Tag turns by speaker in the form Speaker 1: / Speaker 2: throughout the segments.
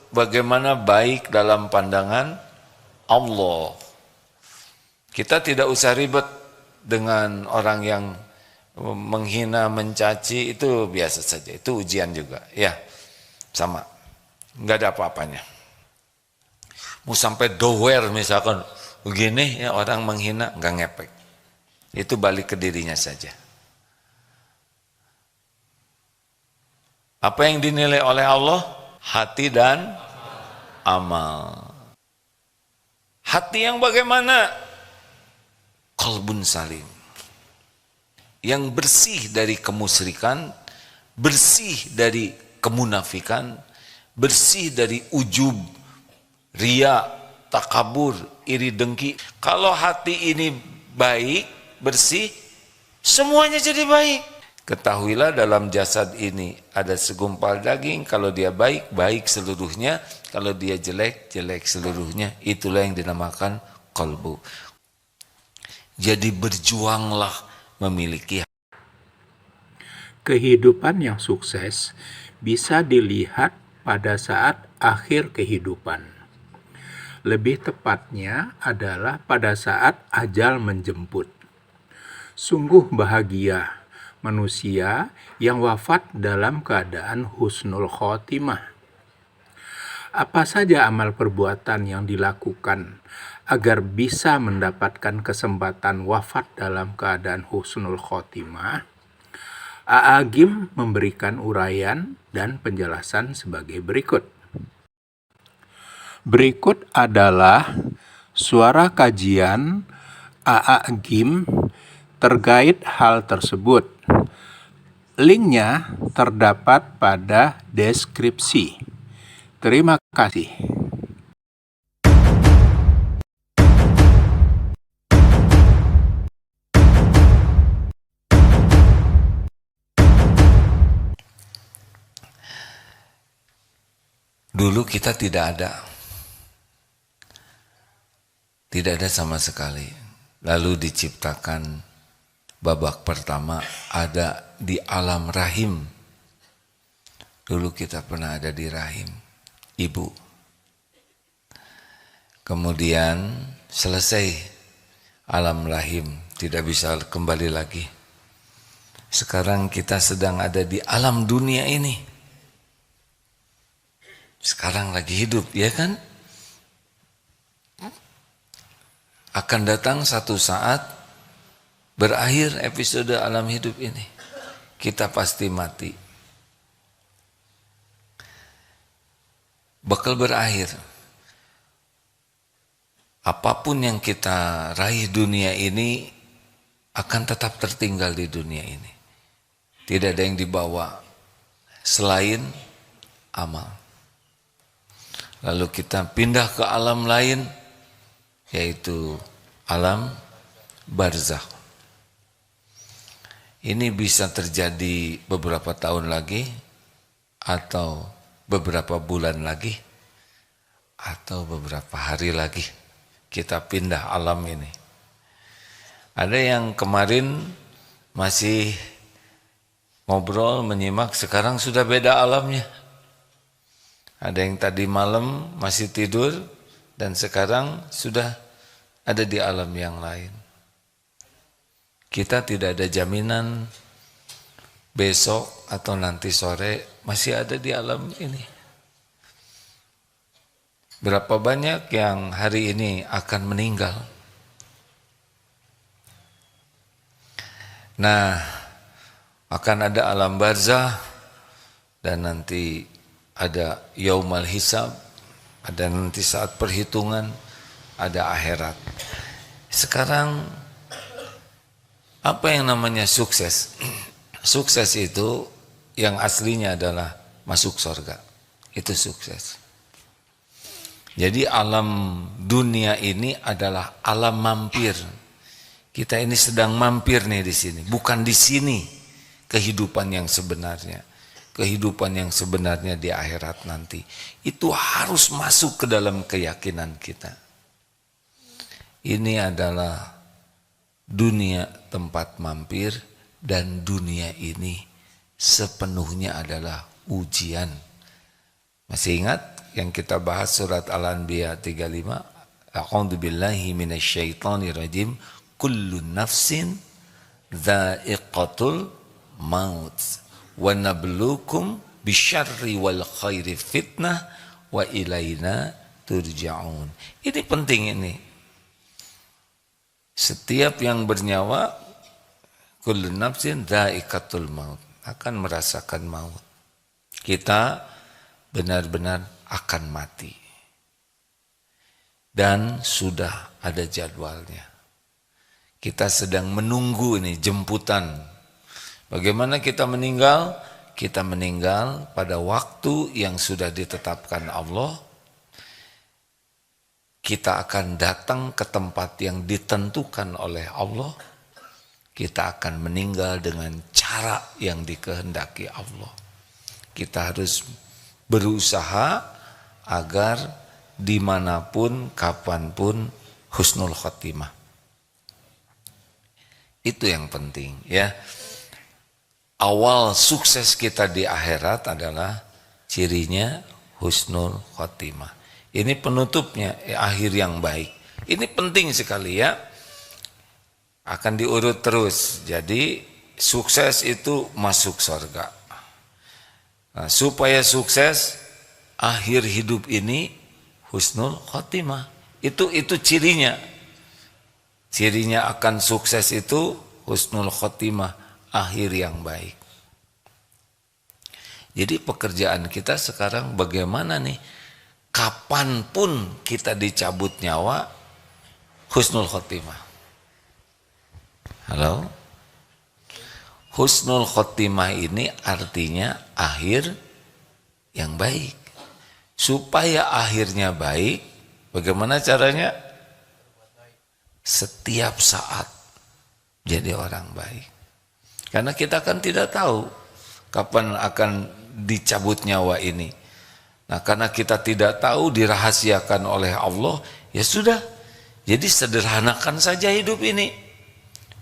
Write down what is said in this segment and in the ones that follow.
Speaker 1: bagaimana baik dalam pandangan Allah. Kita tidak usah ribet dengan orang yang menghina, mencaci, itu biasa saja. Itu ujian juga, ya, sama, nggak ada apa-apanya. Mau sampai dower misalkan begini ya, orang menghina, nggak ngepek. Itu balik ke dirinya saja. Apa yang dinilai oleh Allah? Hati dan amal. Hati yang bagaimana? Qalbun salim. Yang bersih dari kemusyrikan, bersih dari kemunafikan, bersih dari ujub, riya, takabur, iri dengki. Kalau hati ini baik, bersih, semuanya jadi baik. Ketahuilah dalam jasad ini ada segumpal daging, kalau dia baik, baik seluruhnya, kalau dia jelek, jelek seluruhnya. Itulah yang dinamakan qalbu. Jadi berjuanglah memiliki.
Speaker 2: Kehidupan yang sukses bisa dilihat pada saat akhir kehidupan. Lebih tepatnya adalah pada saat ajal menjemput. Sungguh bahagia manusia yang wafat dalam keadaan husnul khotimah. Apa saja amal perbuatan yang dilakukan agar bisa mendapatkan kesempatan wafat dalam keadaan husnul khotimah? A'agim memberikan uraian dan penjelasan sebagai berikut. Berikut adalah suara kajian A'agim terkait hal tersebut. Linknya terdapat pada deskripsi. Terima kasih.
Speaker 1: Dulu kita tidak ada sama sekali. Lalu diciptakan babak pertama ada di alam rahim. Dulu kita pernah ada di rahim ibu. Kemudian selesai alam rahim, tidak bisa kembali lagi. Sekarang kita sedang ada di alam dunia ini. Sekarang lagi hidup, ya kan? Akan datang satu saat berakhir episode alam hidup ini. Kita pasti mati. Bakal berakhir. Apapun yang kita raih dunia ini akan tetap tertinggal di dunia ini. Tidak ada yang dibawa selain amal. Lalu kita pindah ke alam lain, yaitu alam barzakh. Ini bisa terjadi beberapa tahun lagi, atau beberapa bulan lagi, atau beberapa hari lagi. Kita pindah alam ini. Ada yang kemarin masih ngobrol, menyimak, sekarang sudah beda alamnya. Ada yang tadi malam masih tidur, dan sekarang sudah ada di alam yang lain. Kita tidak ada jaminan besok atau nanti sore masih ada di alam ini. Berapa banyak yang hari ini akan meninggal? Nah, akan ada alam barzah, dan nanti ada yaumal hisab, ada nanti saat perhitungan, ada akhirat. Sekarang apa yang namanya sukses? Sukses itu yang aslinya adalah masuk surga. Itu sukses. Jadi alam dunia ini adalah alam mampir. Kita ini sedang mampir nih di sini. Bukan di sini kehidupan yang sebenarnya. Kehidupan yang sebenarnya di akhirat nanti. Itu harus masuk ke dalam keyakinan kita. Ini adalah dunia tempat mampir, dan dunia ini sepenuhnya adalah ujian. Masih ingat yang kita bahas surat Al-Anbiya 35. A'udzu billahi minasyaitonir rajim. Kullu nafsin dha'iqatul maut wa nabluukum bisyarri wal khairi fitnah wa ilaina turja'un. Ini penting ini. Setiap yang bernyawa, kullu nafsin dha'iqatul maut, akan merasakan maut. Kita benar-benar akan mati. Dan sudah ada jadwalnya. Kita sedang menunggu ini jemputan. Bagaimana kita meninggal? Kita meninggal pada waktu yang sudah ditetapkan Allah. Kita akan datang ke tempat yang ditentukan oleh Allah. Kita akan meninggal dengan cara yang dikehendaki Allah. Kita harus berusaha agar dimanapun, kapanpun husnul khotimah. Itu yang penting ya. Awal sukses kita di akhirat adalah cirinya husnul khotimah. Ini penutupnya, akhir yang baik. Ini penting sekali ya. Akan diurut terus. Jadi sukses itu masuk surga. Nah, supaya sukses akhir hidup ini husnul khotimah. Itu cirinya. Cirinya akan sukses itu husnul khotimah, akhir yang baik. Jadi pekerjaan kita sekarang bagaimana nih? Kapanpun kita dicabut nyawa, husnul khotimah. Halo? Husnul khotimah ini artinya akhir yang baik. Supaya akhirnya baik, bagaimana caranya? Setiap saat jadi orang baik. Karena kita kan tidak tahu kapan akan dicabut nyawa ini. Nah, karena kita tidak tahu, dirahasiakan oleh Allah, ya sudah. Jadi sederhanakan saja hidup ini.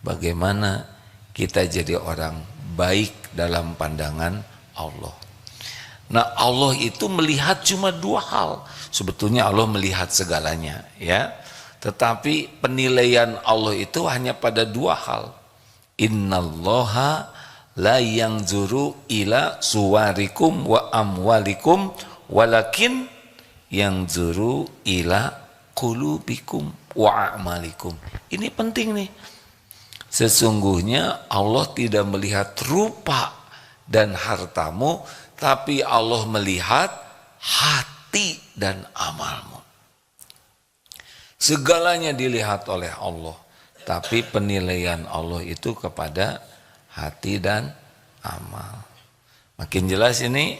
Speaker 1: Bagaimana kita jadi orang baik dalam pandangan Allah. Nah, Allah itu melihat cuma dua hal. Sebetulnya Allah melihat segalanya, ya. Tetapi penilaian Allah itu hanya pada dua hal. Innallaha la yanzuru ila suwarikum wa amwalikum walakin yanzuru ila qulubikum wa a'malikum. Ini penting nih. Sesungguhnya Allah tidak melihat rupa dan hartamu, tapi Allah melihat hati dan amalmu. Segalanya dilihat oleh Allah, tapi penilaian Allah itu kepada hati dan amal. Makin jelas ini.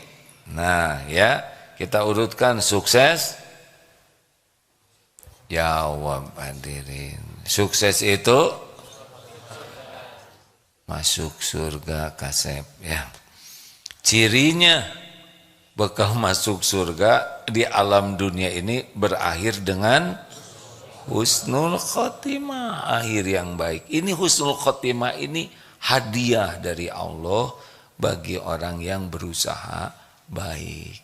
Speaker 1: Nah ya, kita urutkan sukses. Jawab hadirin. Sukses itu masuk surga kasep ya. Cirinya bekal masuk surga di alam dunia ini berakhir dengan husnul khotimah, akhir yang baik. Ini husnul khotimah ini hadiah dari Allah bagi orang yang berusaha baik.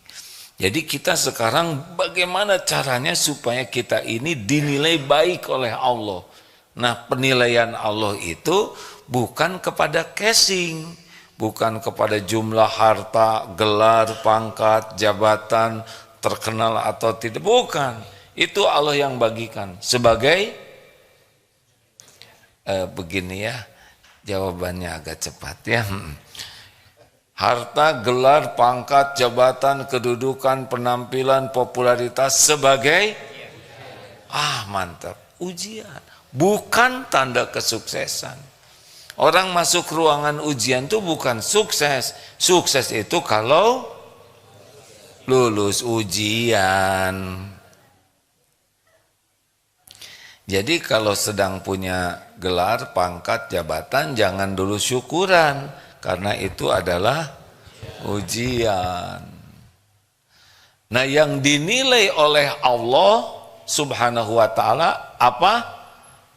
Speaker 1: Jadi kita sekarang bagaimana caranya supaya kita ini dinilai baik oleh Allah. Nah, penilaian Allah itu bukan kepada casing, bukan kepada jumlah harta, gelar, pangkat, jabatan, terkenal atau tidak, bukan. Itu Allah yang bagikan sebagai begini ya, jawabannya agak cepat ya. Harta, gelar, pangkat, jabatan, kedudukan, penampilan, popularitas sebagai mantap, ujian, bukan tanda kesuksesan. Orang masuk ruangan ujian itu bukan sukses. Sukses itu kalau lulus ujian. Jadi kalau sedang punya gelar, pangkat, jabatan, jangan dulu syukuran, karena itu adalah ujian. Nah, yang dinilai oleh Allah Subhanahu wa ta'ala apa?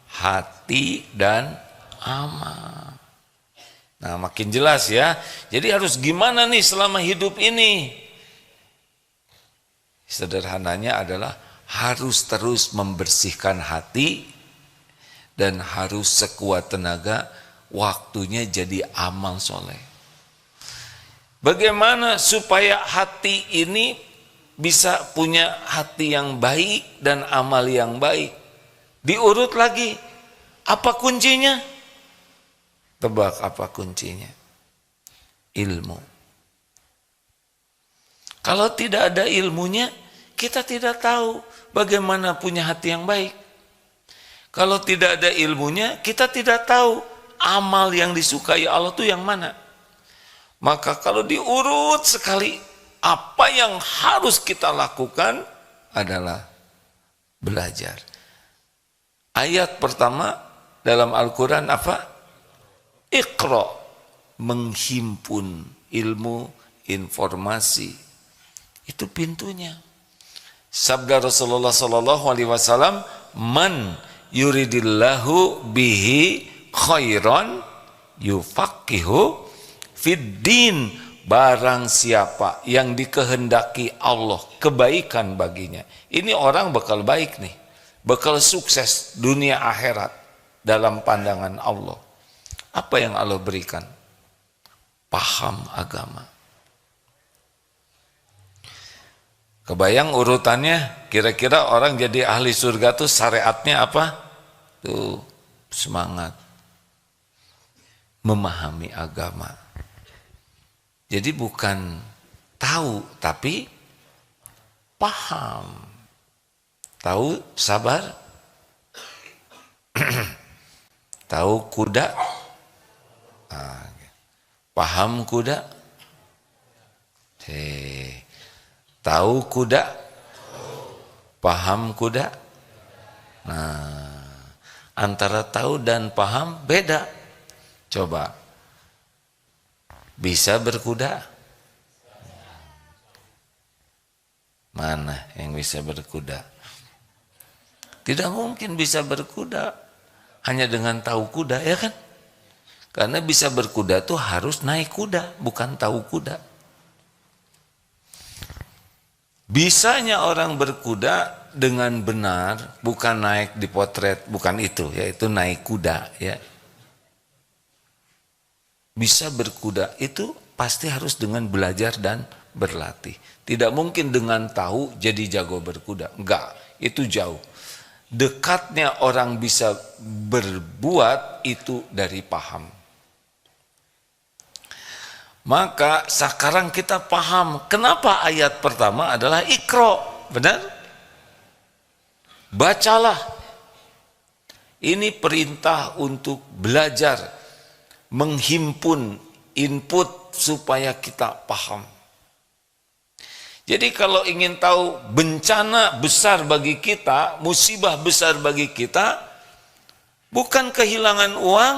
Speaker 1: Hati dan amal. Nah, makin jelas ya. Jadi harus gimana nih selama hidup ini? Sederhananya adalah harus terus membersihkan hati dan harus sekuat tenaga waktunya jadi amal soleh. Bagaimana supaya hati ini bisa punya hati yang baik dan amal yang baik? Diurut lagi, apa kuncinya? Tebak apa kuncinya? Ilmu. Kalau tidak ada ilmunya, kita tidak tahu bagaimana punya hati yang baik. Kalau tidak ada ilmunya, kita tidak tahu amal yang disukai Allah itu yang mana. Maka kalau diurut sekali, apa yang harus kita lakukan adalah belajar. Ayat pertama dalam Al-Quran apa? Iqra, menghimpun ilmu, informasi. Itu pintunya. Sabda Rasulullah SAW, man yuridillahu bihi khairan yufaqihu fiddin. Barang siapa yang dikehendaki Allah kebaikan baginya, ini orang bakal baik nih, bakal sukses dunia akhirat dalam pandangan Allah. Apa yang Allah berikan? Paham agama. Kebayang urutannya, kira-kira orang jadi ahli surga tuh syariatnya apa? Tuh, semangat memahami agama. Jadi bukan tahu, tapi paham. Tahu sabar? Tahu kuda? Paham kuda? Tahu kuda? Paham kuda? Nah, antara tahu dan paham beda. Coba, bisa berkuda? Mana yang bisa berkuda? Tidak mungkin bisa berkuda hanya dengan tahu kuda, ya kan? Karena bisa berkuda tuh harus naik kuda, bukan tahu kuda. Bisanya orang berkuda dengan benar, bukan naik di potret, bukan itu, yaitu naik kuda, ya. Bisa berkuda itu pasti harus dengan belajar dan berlatih. Tidak mungkin dengan tahu jadi jago berkuda. Enggak, itu jauh. Dekatnya orang bisa berbuat itu dari paham. Maka sekarang kita paham kenapa ayat pertama adalah Iqra, benar? Bacalah. Ini perintah untuk belajar, menghimpun input supaya kita paham. Jadi kalau ingin tahu bencana besar bagi kita, musibah besar bagi kita, bukan kehilangan uang,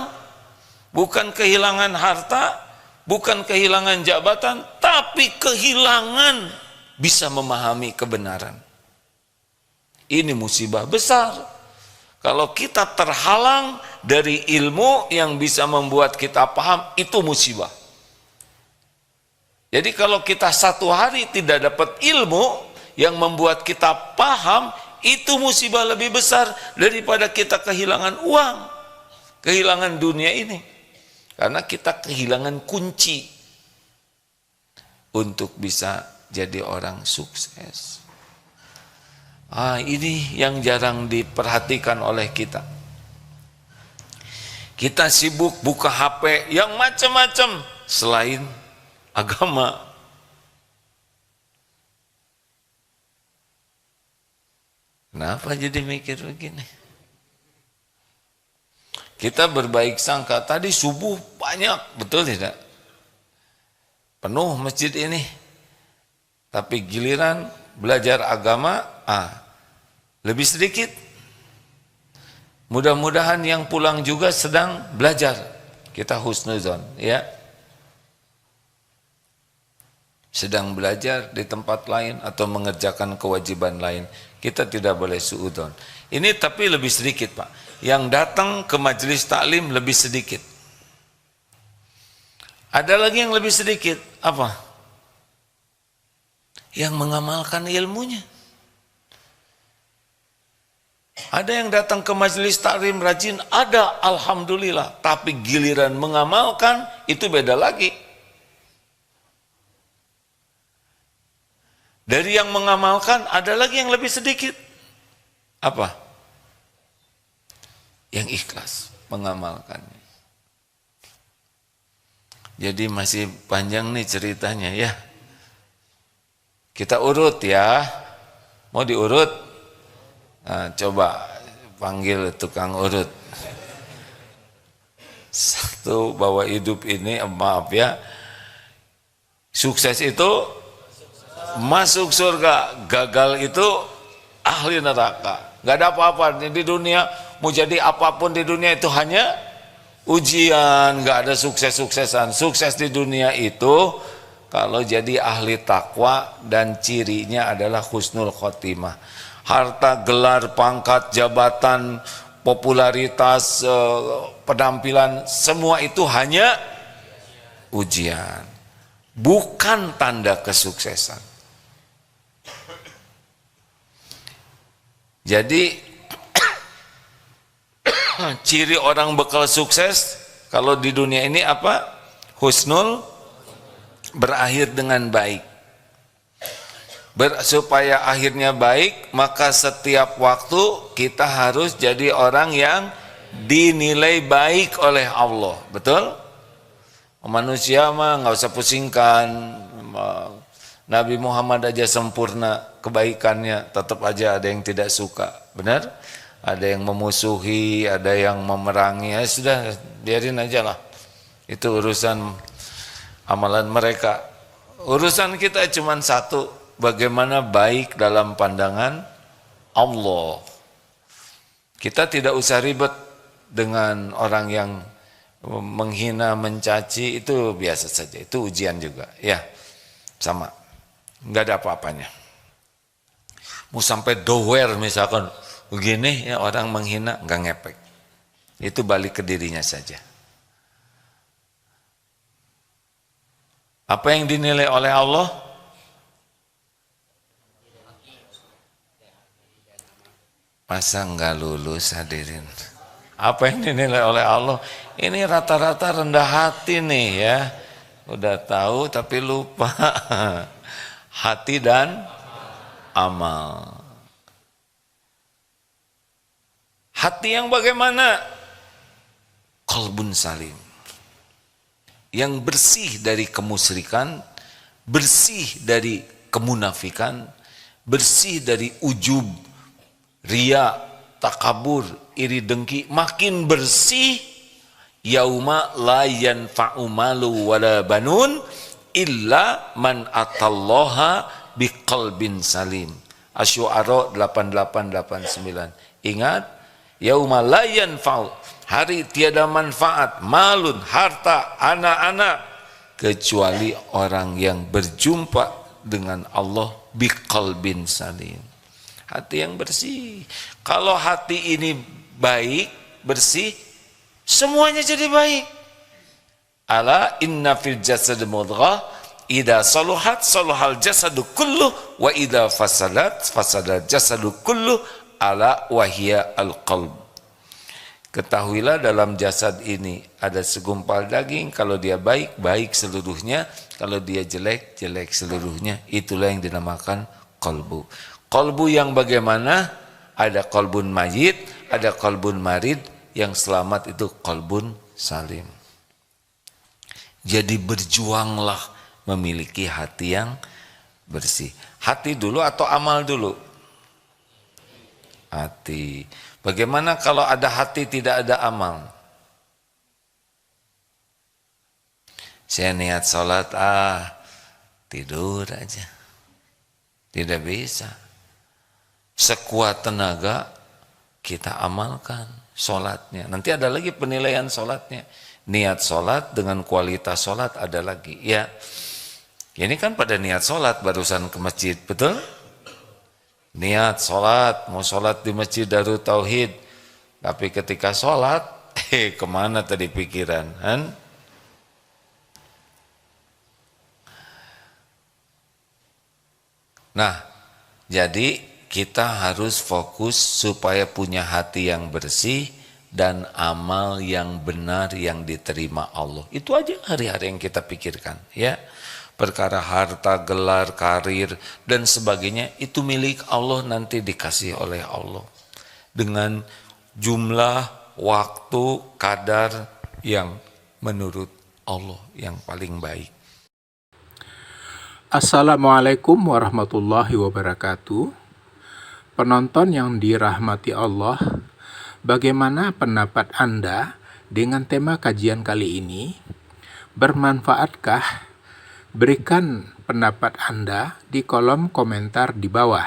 Speaker 1: bukan kehilangan harta, bukan kehilangan jabatan, tapi kehilangan bisa memahami kebenaran. Ini musibah besar. Kalau kita terhalang dari ilmu yang bisa membuat kita paham, itu musibah. Jadi kalau kita satu hari tidak dapat ilmu yang membuat kita paham, itu musibah lebih besar daripada kita kehilangan uang, kehilangan dunia ini. Karena kita kehilangan kunci untuk bisa jadi orang sukses. Ini yang jarang diperhatikan oleh kita. Kita sibuk buka HP yang macam-macam selain agama. Kenapa jadi mikir begini? Kita berbaik sangka, tadi subuh banyak, betul tidak? Penuh masjid ini. Tapi giliran belajar agama, lebih sedikit. Mudah-mudahan yang pulang juga sedang belajar. Kita husnuzon, ya. Sedang belajar di tempat lain atau mengerjakan kewajiban lain. Kita tidak boleh suudzon. Ini tapi lebih sedikit, Pak. Yang datang ke majelis taklim lebih sedikit. Ada lagi yang lebih sedikit, apa? yang mengamalkan ilmunya. Ada yang datang ke majelis taklim rajin, ada, alhamdulillah. Tapi giliran mengamalkan, itu beda lagi. Dari yang mengamalkan, ada lagi yang lebih sedikit. Apa? Yang ikhlas mengamalkannya. Jadi masih panjang nih ceritanya ya. Kita urut ya. Mau diurut? Nah, coba panggil tukang urut. Satu, bahwa hidup ini, maaf ya, sukses itu masuk surga, gagal itu ahli neraka. Gak ada apa-apa di dunia, mau jadi apapun di dunia itu hanya ujian, gak ada sukses-suksesan. Sukses di dunia itu kalau jadi ahli takwa dan cirinya adalah husnul khotimah. Harta, gelar, pangkat, jabatan, popularitas, penampilan, semua itu hanya ujian, bukan tanda kesuksesan. Jadi ciri orang bekal sukses kalau di dunia ini apa? Husnul, berakhir dengan baik. Supaya akhirnya baik, maka setiap waktu kita harus jadi orang yang dinilai baik oleh Allah. Betul? Manusia mah nggak usah pusingkan. Nabi Muhammad aja sempurna kebaikannya, tetap aja ada yang tidak suka. Benar? Ada yang memusuhi, ada yang memerangi. Ya sudah, biarin aja lah. Itu urusan amalan mereka. Urusan kita cuma satu, bagaimana baik dalam pandangan Allah. Kita tidak usah ribet dengan orang yang menghina, mencaci, itu biasa saja. Itu ujian juga, ya, sama, nggak ada apa-apanya. Mau sampai dower misalkan begini ya, orang menghina, nggak ngepek. Itu balik ke dirinya saja. Apa yang dinilai oleh Allah? Masa nggak lulus hadirin? Apa yang dinilai oleh Allah? Ini rata-rata rendah hati nih ya. Udah tahu tapi lupa. Hati dan amal. Hati yang bagaimana? Qalbun salim. Yang bersih dari kemusyrikan, bersih dari kemunafikan, bersih dari ujub, riya, takabur, iri dengki, makin bersih. Yauma la yanfa'u malu wala banun illa man atallaha biqalbin salim. Asy-Syu'ara 8889. Ingat, yauma la yanfa'u, hari tiada manfaat, malun, harta, anak-anak, kecuali orang yang berjumpa dengan Allah biqalbin salim. Hati yang bersih. Kalau hati ini baik, bersih, semuanya jadi baik. Ala inna fil jasad mudghah idza saluhat saluhal jasadu kullu wa idza fasadat fasadal jasadu kullu ala wahya al-qalb. Ketahuilah dalam jasad ini ada segumpal daging, kalau dia baik, baik seluruhnya, kalau dia jelek, jelek seluruhnya. Itulah yang dinamakan qalbu. Qalbu yang bagaimana? Ada qalbun mayyit, ada qalbun marid, yang selamat itu qalbun salim. Jadi berjuanglah memiliki hati yang bersih. Hati dulu atau amal dulu? Hati. Bagaimana kalau ada hati tidak ada amal? Saya niat sholat, tidur aja. Tidak bisa. Sekuat tenaga kita amalkan sholatnya. Nanti ada lagi penilaian sholatnya. Niat sholat dengan kualitas sholat ada lagi. Ya, ini kan pada niat sholat barusan ke masjid, betul? Niat sholat, mau sholat di Masjid Darut Tauhid, tapi ketika sholat, kemana tadi pikiran? Kan? Nah, jadi kita harus fokus supaya punya hati yang bersih dan amal yang benar yang diterima Allah. Itu aja hari-hari yang kita pikirkan, ya. Perkara harta, gelar, karir, dan sebagainya itu milik Allah, nanti dikasih oleh Allah. Dengan jumlah, waktu, kadar yang menurut Allah yang paling baik.
Speaker 2: Assalamualaikum warahmatullahi wabarakatuh. Penonton yang dirahmati Allah, bagaimana pendapat Anda dengan tema kajian kali ini? Bermanfaatkah? Berikan pendapat Anda di kolom komentar di bawah.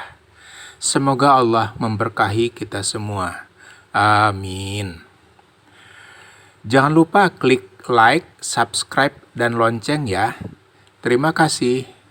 Speaker 2: Semoga Allah memberkahi kita semua. Amin. Jangan lupa klik like, subscribe, dan lonceng ya. Terima kasih.